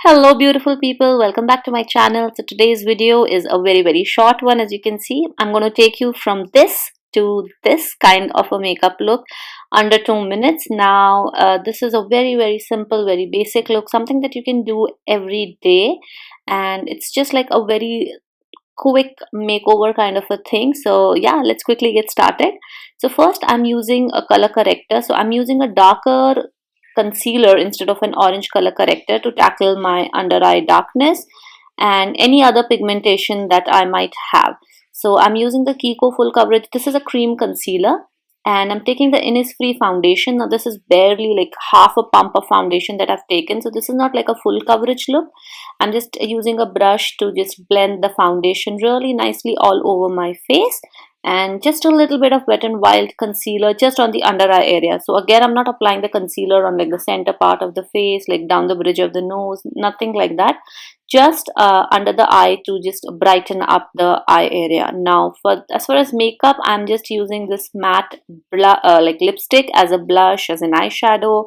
Hello beautiful people, welcome back to my channel. So today's video is a very short one. As you can see, I'm going to take you from this to this kind of a makeup look under 2 minutes. Now this is a very simple, very basic look, something that you can do every day, and it's just like a very quick makeover kind of a thing. So yeah, let's quickly get started. So first I'm using a color corrector. So I'm using a darker concealer instead of an orange color corrector to tackle my under eye darkness and any other pigmentation that I might have. So I'm using the Kiko full coverage. This is a cream concealer, and I'm taking the Innisfree foundation. Now this is barely like half a pump of foundation that I've taken, so this is not like a full coverage look. I'm just using a brush to just blend the foundation really nicely all over my face, and just a little bit of Wet n Wild concealer just on the under eye area. So again, I'm not applying the concealer on like the center part of the face, like down the bridge of the nose, nothing like that. Just under the eye to just brighten up the eye area. Now for as far as makeup, I'm just using this matte like lipstick as a blush, as an eyeshadow,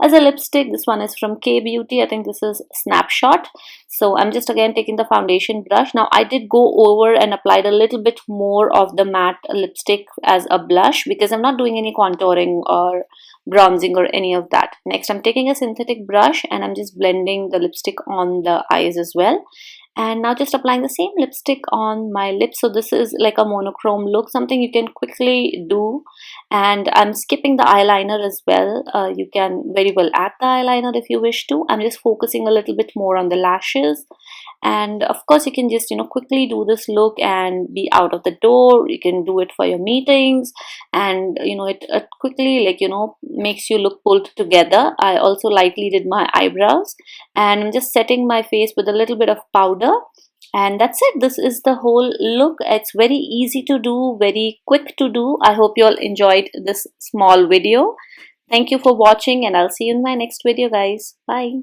as a lipstick. This one is from K Beauty. I think this is Snapshot. So I'm just again taking the foundation brush. Now I did go over and applied a little bit more of the matte lipstick as a blush because I'm not doing any contouring or bronzing or any of that. Next, I'm taking a synthetic brush and I'm just blending the lipstick on the eyes as well. And now just applying the same lipstick on my lips. So this is like a monochrome look, something you can quickly do. And I'm skipping the eyeliner as well. You can very well add the eyeliner if you wish to. I'm just focusing a little bit more on the lashes. And of course, you can just quickly do this look and be out of the door. You can do it for your meetings, and it quickly makes you look pulled together. I also lightly did my eyebrows, and I'm just setting my face with a little bit of powder, and that's it. This is the whole look. It's very easy to do, very quick to do. I hope you all enjoyed this small video. Thank you for watching, and I'll see you in my next video, guys. Bye.